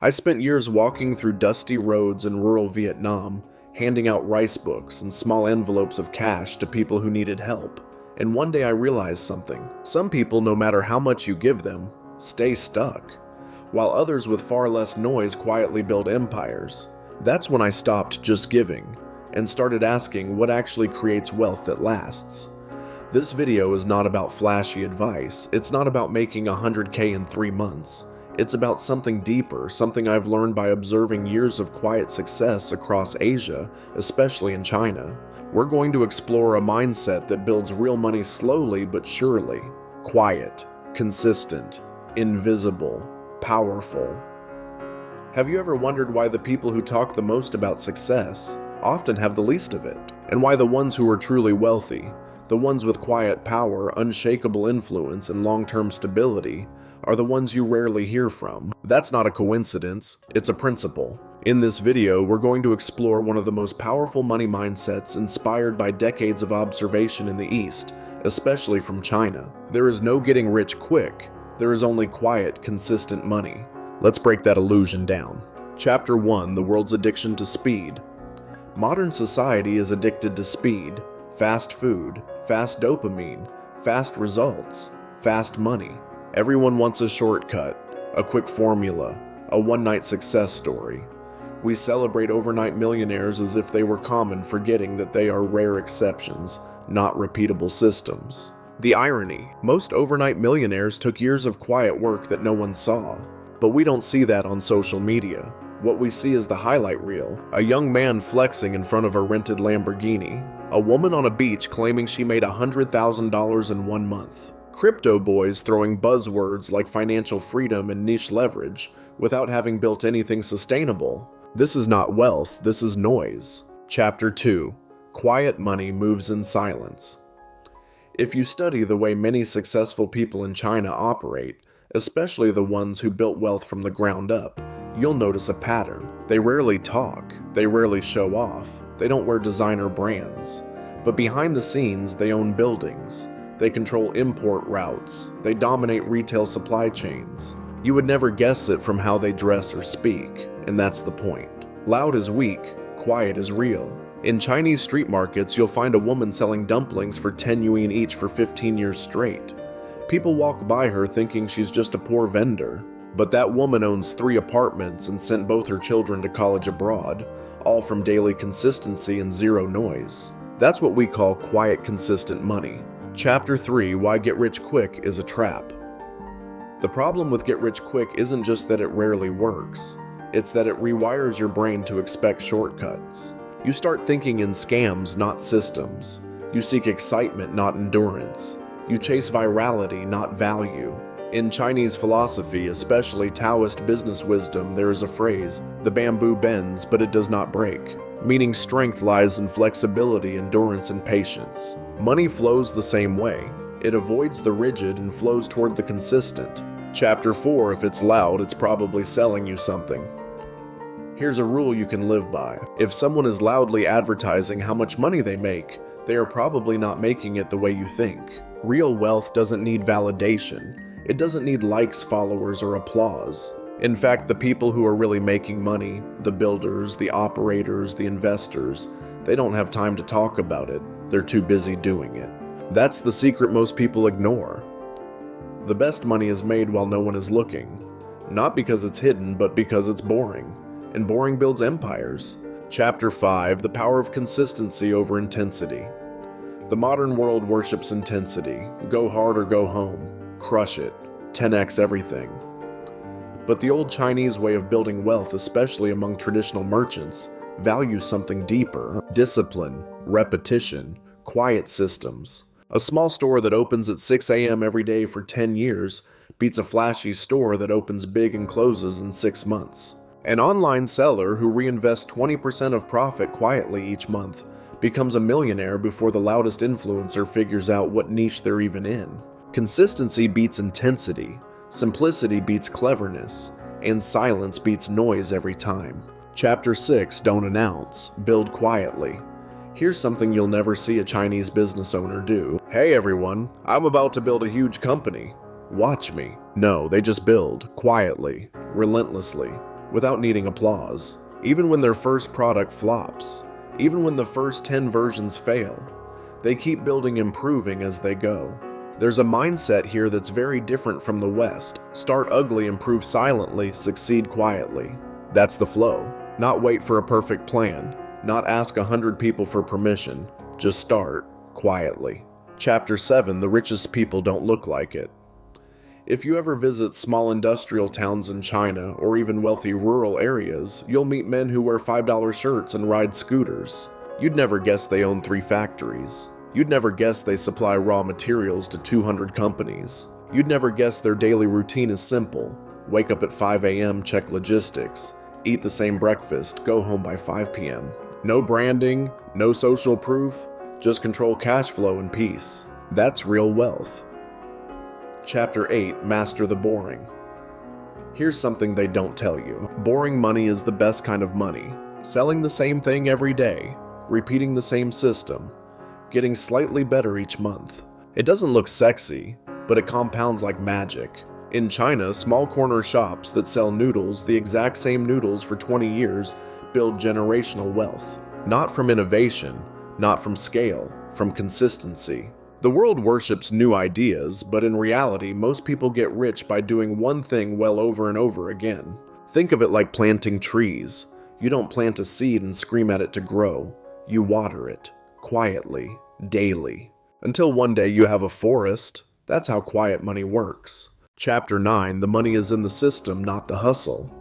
I spent years walking through dusty roads in rural Vietnam, handing out rice books and small envelopes of cash to people who needed help. And one day I realized something. Some people, no matter how much you give them, stay stuck, while others with far less noise quietly build empires. That's when I stopped just giving and started asking what actually creates wealth that lasts. This video is not about flashy advice. It's not about making 100K in 3 months. It's about something deeper, something I've learned by observing years of quiet success across Asia, especially in China. We're going to explore a mindset that builds real money slowly but surely. Quiet, consistent, invisible, powerful. Have you ever wondered why the people who talk the most about success often have the least of it? And why the ones who are truly wealthy, the ones with quiet power, unshakable influence, and long-term stability, are the ones you rarely hear from? That's not a coincidence, it's a principle. In this video, we're going to explore one of the most powerful money mindsets inspired by decades of observation in the East, especially from China. There is no getting rich quick, there is only quiet, consistent money. Let's break that illusion down. Chapter 1: The World's Addiction to Speed. Modern society is addicted to speed, fast food, fast dopamine, fast results, fast money. Everyone wants a shortcut, a quick formula, a one-night success story. We celebrate overnight millionaires as if they were common, forgetting that they are rare exceptions, not repeatable systems. The irony: most overnight millionaires took years of quiet work that no one saw. But we don't see that on social media. What we see is the highlight reel: a young man flexing in front of a rented Lamborghini, a woman on a beach claiming she made $100,000 in 1 month, crypto boys throwing buzzwords like financial freedom and niche leverage without having built anything sustainable. This is not wealth, this is noise. Chapter 2: Quiet Money Moves in Silence. If you study the way many successful people in China operate, especially the ones who built wealth from the ground up, you'll notice a pattern. They rarely talk, they rarely show off, they don't wear designer brands. But behind the scenes, they own buildings, they control import routes, they dominate retail supply chains. You would never guess it from how they dress or speak, and that's the point. Loud is weak, quiet is real. In Chinese street markets, you'll find a woman selling dumplings for 10 yuan each for 15 years straight. People walk by her thinking she's just a poor vendor. But that woman owns 3 apartments and sent both her children to college abroad, all from daily consistency and zero noise. That's what we call quiet, consistent money. Chapter 3: Why Get Rich Quick is a Trap. The problem with Get Rich Quick isn't just that it rarely works, it's that it rewires your brain to expect shortcuts. You start thinking in scams, not systems. You seek excitement, not endurance. You chase virality, not value. In Chinese philosophy, especially Taoist business wisdom, there is a phrase: the bamboo bends, but it does not break, meaning strength lies in flexibility, endurance, and patience. Money flows the same way. It avoids the rigid and flows toward the consistent. Chapter 4: If it's loud, it's probably selling you something. Here's a rule you can live by. If someone is loudly advertising how much money they make, they are probably not making it the way you think. Real wealth doesn't need validation. It doesn't need likes, followers, or applause. In fact, the people who are really making money, the builders, the operators, the investors, they don't have time to talk about it. They're too busy doing it. That's the secret most people ignore. The best money is made while no one is looking. Not because it's hidden, but because it's boring. And boring builds empires. Chapter 5: The Power of Consistency Over Intensity. The modern world worships intensity. Go hard or go home. Crush it. 10x everything. But the old Chinese way of building wealth, especially among traditional merchants, values something deeper: discipline, repetition, quiet systems. A small store that opens at 6 a.m. every day for 10 years beats a flashy store that opens big and closes in 6 months. An online seller who reinvests 20% of profit quietly each month becomes a millionaire before the loudest influencer figures out what niche they're even in. Consistency beats intensity, simplicity beats cleverness, and silence beats noise every time. Chapter 6: Don't Announce, Build Quietly. Here's something you'll never see a Chinese business owner do. Hey everyone, I'm about to build a huge company. Watch me. No, they just build, quietly, relentlessly, without needing applause. Even when their first product flops, even when the first 10 versions fail, they keep building, improving as they go. There's a mindset here that's very different from the West. Start ugly, improve silently, succeed quietly. That's the flow. Not wait for a perfect plan, not ask 100 people for permission, just start quietly. Chapter 7, the richest people don't look like it. If you ever visit small industrial towns in China or even wealthy rural areas, you'll meet men who wear $5 shirts and ride scooters. You'd never guess they own 3 factories. You'd never guess they supply raw materials to 200 companies. You'd never guess their daily routine is simple. Wake up at 5 a.m., check logistics, eat the same breakfast, go home by 5 p.m. No branding, no social proof, just control cash flow and peace. That's real wealth. Chapter 8, Master the Boring. Here's something they don't tell you. Boring money is the best kind of money. Selling the same thing every day, repeating the same system, getting slightly better each month. It doesn't look sexy, but it compounds like magic. In China, small corner shops that sell noodles, the exact same noodles for 20 years, build generational wealth. Not from innovation, not from scale, from consistency. The world worships new ideas, but in reality, most people get rich by doing one thing well over and over again. Think of it like planting trees. You don't plant a seed and scream at it to grow. You water it, quietly, daily. Until one day you have a forest. That's how quiet money works. Chapter 9, the money is in the system, not the hustle.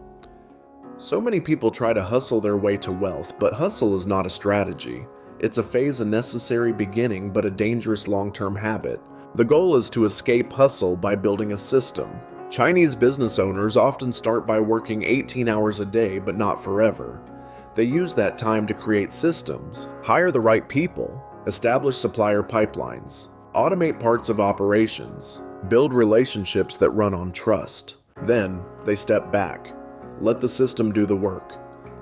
So many people try to hustle their way to wealth, but hustle is not a strategy. It's a phase, a necessary beginning, but a dangerous long-term habit. The goal is to escape hustle by building a system. Chinese business owners often start by working 18 hours a day, but not forever. They use that time to create systems, hire the right people, establish supplier pipelines, automate parts of operations, build relationships that run on trust. Then, they step back. Let the system do the work.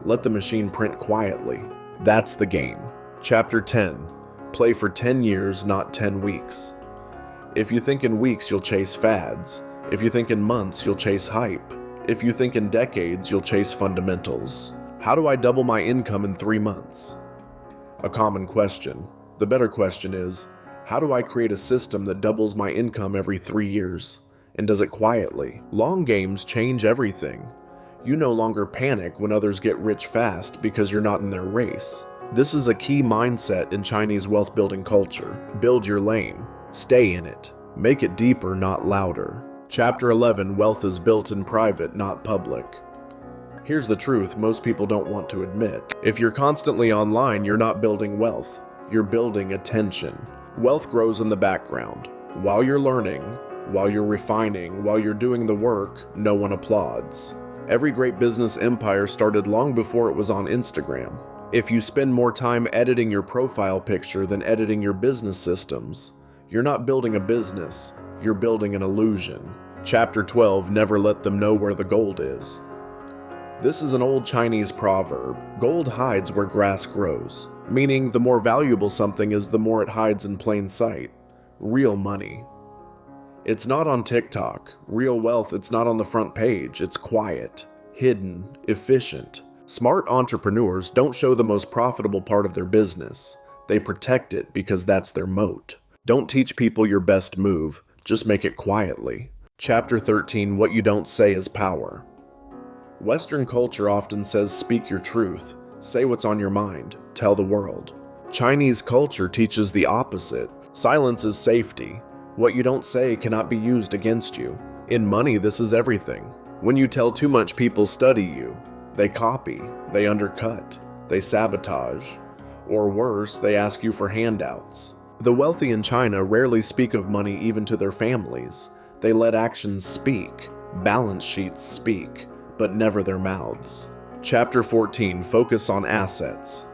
Let the machine print quietly. That's the game. Chapter 10. Play for 10 years, not 10 weeks. If you think in weeks, you'll chase fads. If you think in months, you'll chase hype. If you think in decades, you'll chase fundamentals. How do I double my income in 3 months? A common question. The better question is, how do I create a system that doubles my income every 3 years? And does it quietly? Long games change everything. You no longer panic when others get rich fast because you're not in their race. This is a key mindset in Chinese wealth-building culture. Build your lane. Stay in it. Make it deeper, not louder. Chapter 11, Wealth is built in private, not public. Here's the truth most people don't want to admit. If you're constantly online, you're not building wealth. You're building attention. Wealth grows in the background. While you're learning, while you're refining, while you're doing the work, no one applauds. Every great business empire started long before it was on Instagram. If you spend more time editing your profile picture than editing your business systems, you're not building a business, you're building an illusion. Chapter 12, Never let them know where the gold is. This is an old Chinese proverb. Gold hides where grass grows, meaning the more valuable something is, the more it hides in plain sight. Real money. It's not on TikTok. Real wealth, it's not on the front page. It's quiet, hidden, efficient. Smart entrepreneurs don't show the most profitable part of their business. They protect it because that's their moat. Don't teach people your best move, just make it quietly. Chapter 13, What you don't say is power. Western culture often says speak your truth, say what's on your mind, tell the world. Chinese culture teaches the opposite. Silence is safety. What you don't say cannot be used against you. In money, this is everything. When you tell too much, people study you. They copy, they undercut, they sabotage, or worse, they ask you for handouts. The wealthy in China rarely speak of money even to their families. They let actions speak, balance sheets speak, but never their mouths. Chapter 14, Focus on assets.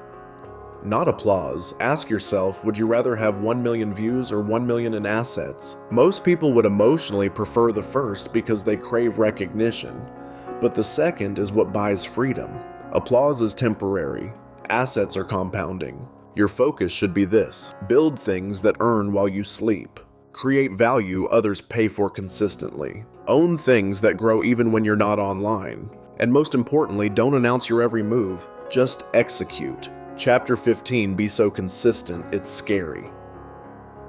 Not applause. Ask yourself, would you rather have 1 million views or 1 million in assets? Most people would emotionally prefer the first because they crave recognition. But the second is what buys freedom. Applause is temporary. Assets are compounding. Your focus should be this. Build things that earn while you sleep. Create value others pay for consistently. Own things that grow even when you're not online. And most importantly, don't announce your every move, just execute. Chapter 15, be so consistent, it's scary.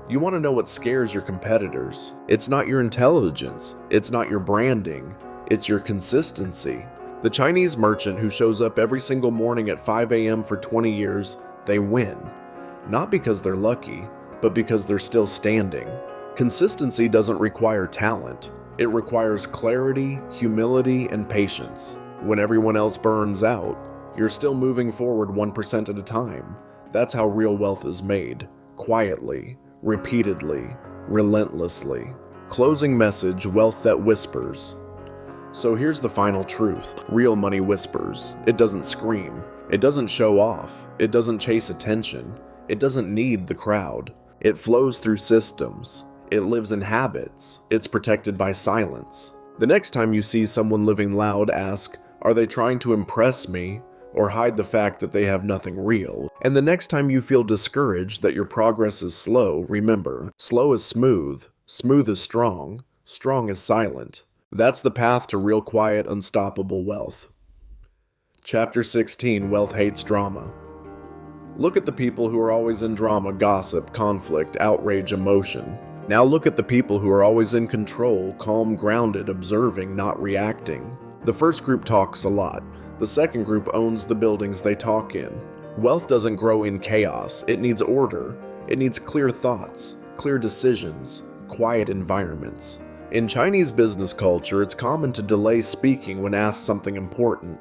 You want to know what scares your competitors. It's not your intelligence, it's not your branding, it's your consistency. The Chinese merchant who shows up every single morning at 5 a.m. for 20 years, they win. Not because they're lucky, but because they're still standing. Consistency doesn't require talent. It requires clarity, humility, and patience. When everyone else burns out, you're still moving forward 1% at a time. That's how real wealth is made. Quietly, repeatedly, relentlessly. Closing message, wealth that whispers. So here's the final truth. Real money whispers. It doesn't scream. It doesn't show off. It doesn't chase attention. It doesn't need the crowd. It flows through systems. It lives in habits. It's protected by silence. The next time you see someone living loud, ask, are they trying to impress me? Or hide the fact that they have nothing real. And the next time you feel discouraged that your progress is slow, remember, slow is smooth, smooth is strong, strong is silent. That's the path to real quiet, unstoppable wealth. Chapter 16, Wealth Hates Drama. Look at the people who are always in drama, gossip, conflict, outrage, emotion. Now look at the people who are always in control, calm, grounded, observing, not reacting. The first group talks a lot. The second group owns the buildings they talk in. Wealth doesn't grow in chaos. It needs order. It needs clear thoughts, clear decisions, quiet environments. In Chinese business culture, it's common to delay speaking when asked something important,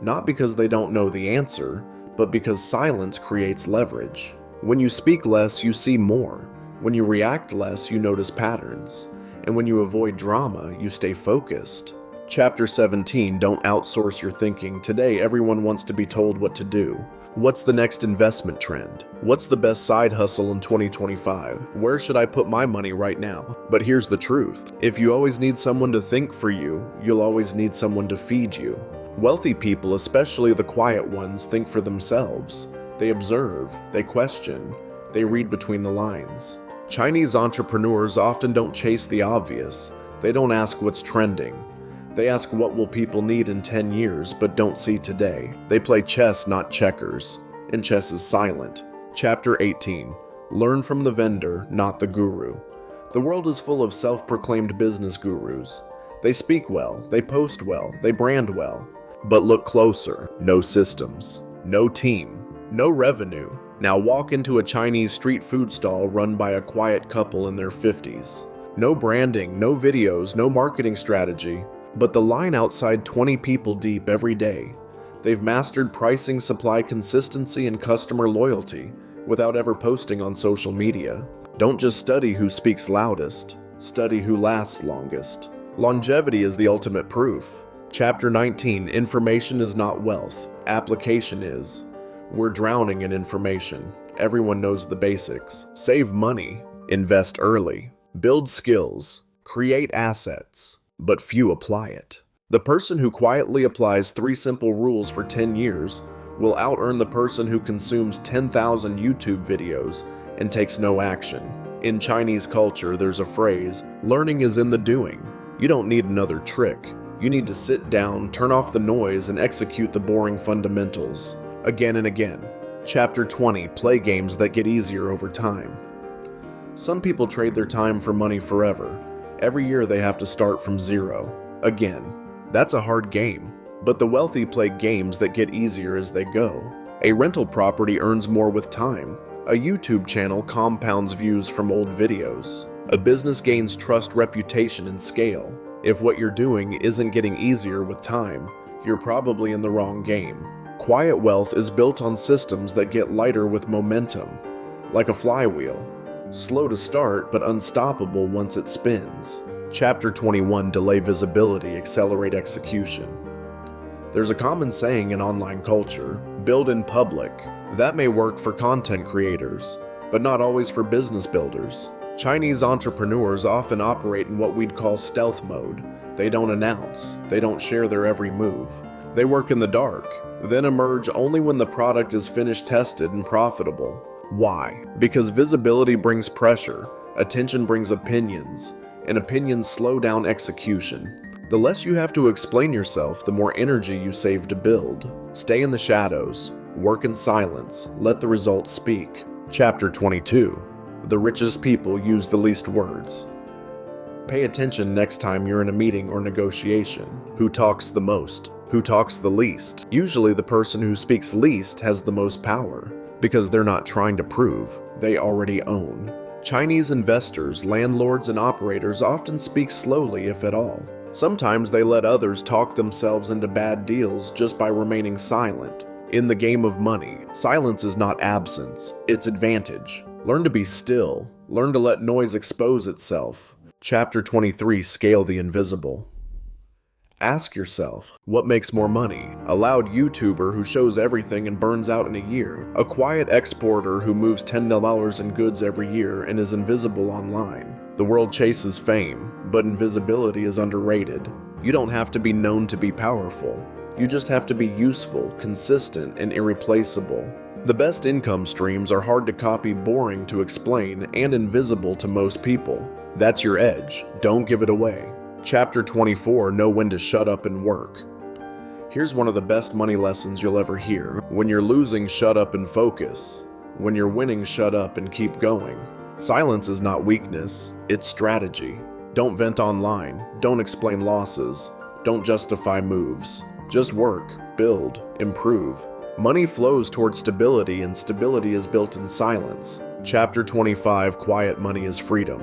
not because they don't know the answer, but because silence creates leverage. When you speak less, you see more. When you react less, you notice patterns. And when you avoid drama, you stay focused. Chapter 17, don't outsource your thinking. Today, everyone wants to be told what to do. What's the next investment trend? What's the best side hustle in 2025? Where should I put my money right now? But here's the truth. If you always need someone to think for you, you'll always need someone to feed you. Wealthy people, especially the quiet ones, think for themselves. They observe, they question, they read between the lines. Chinese entrepreneurs often don't chase the obvious. They don't ask what's trending. They ask what will people need in 10 years, but don't see today. They play chess, not checkers. And chess is silent. Chapter 18. Learn from the vendor, not the guru. The world is full of self-proclaimed business gurus. They speak well, they post well, they brand well. But look closer. No systems. No team. No revenue. Now walk into a Chinese street food stall run by a quiet couple in their 50s. No branding, no videos, no marketing strategy. But the line outside 20 people deep every day. They've mastered pricing, supply consistency, and customer loyalty without ever posting on social media. Don't just study who speaks loudest, study who lasts longest. Longevity is the ultimate proof. Chapter 19, information is not wealth, application is. We're drowning in information. Everyone knows the basics. Save money, invest early, build skills, create assets. But few apply it. The person who quietly applies 3 simple rules for 10 years will out-earn the person who consumes 10,000 YouTube videos and takes no action. In Chinese culture, there's a phrase, learning is in the doing. You don't need another trick. You need to sit down, turn off the noise, and execute the boring fundamentals. Again and again. Chapter 20, play games that get easier over time. Some people trade their time for money forever. Every year they have to start from zero. Again. That's a hard game. But the wealthy play games that get easier as they go. A rental property earns more with time. A YouTube channel compounds views from old videos. A business gains trust, reputation, and scale. If what you're doing isn't getting easier with time, you're probably in the wrong game. Quiet wealth is built on systems that get lighter with momentum. Like a flywheel. Slow to start, but unstoppable once it spins. Chapter 21, delay visibility, accelerate execution. There's a common saying in online culture, build in public. That may work for content creators, but not always for business builders. Chinese entrepreneurs often operate in what we'd call stealth mode. They don't announce, they don't share their every move. They work in the dark, then emerge only when the product is finished, tested, and profitable. Why? Because visibility brings pressure, attention brings opinions, and opinions slow down execution. The less you have to explain yourself, the more energy you save to build. Stay in the shadows, work in silence, let the results speak. Chapter 22. The richest people use the least words. Pay attention next time you're in a meeting or negotiation. Who talks the most? Who talks the least? Usually the person who speaks least has the most power, because they're not trying to prove, they already own. Chinese investors, landlords, and operators often speak slowly, if at all. Sometimes they let others talk themselves into bad deals just by remaining silent. In the game of money, silence is not absence, it's advantage. Learn to be still. Learn to let noise expose itself. Chapter 23. Scale the invisible. Ask yourself, what makes more money? A loud YouTuber who shows everything and burns out in a year? A quiet exporter who moves $10 in goods every year and is invisible online? The world chases fame, but invisibility is underrated. You don't have to be known to be powerful. You just have to be useful, consistent, and irreplaceable. The best income streams are hard to copy, boring to explain, and invisible to most people. That's your edge. Don't give it away. Chapter 24. Know when to shut up and work. Here's one of the best money lessons you'll ever hear. When you're losing, shut up and focus. When you're winning, shut up and keep going. Silence is not weakness, it's strategy. Don't vent online. Don't explain losses. Don't justify moves. Just work, build, improve. Money flows towards stability, and stability is built in silence. Chapter 25. Quiet money is freedom.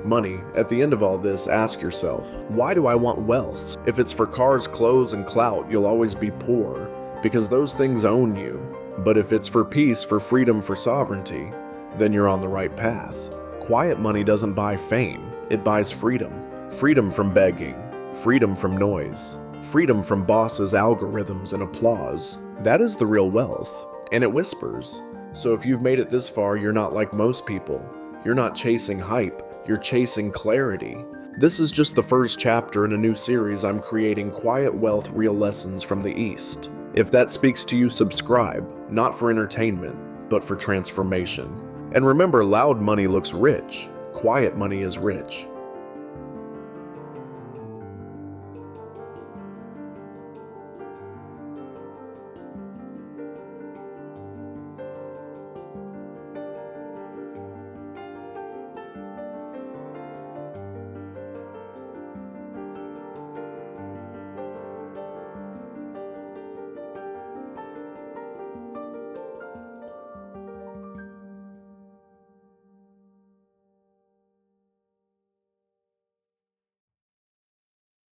Money. At the end of all this, ask yourself, why do I want wealth? If it's for cars, clothes, and clout, you'll always be poor, because those things own you. But if it's for peace, for freedom, for sovereignty, then you're on the right path. Quiet money doesn't buy fame, it buys freedom. Freedom from begging, freedom from noise, freedom from bosses, algorithms, and applause. That is the real wealth, and it whispers. So if you've made it this far, you're not like most people. You're not chasing hype. You're chasing clarity. This is just the first chapter in a new series I'm creating, Quiet Wealth: Real Lessons from the East. If that speaks to you, subscribe, not for entertainment, but for transformation. And remember, loud money looks rich. Quiet money is rich.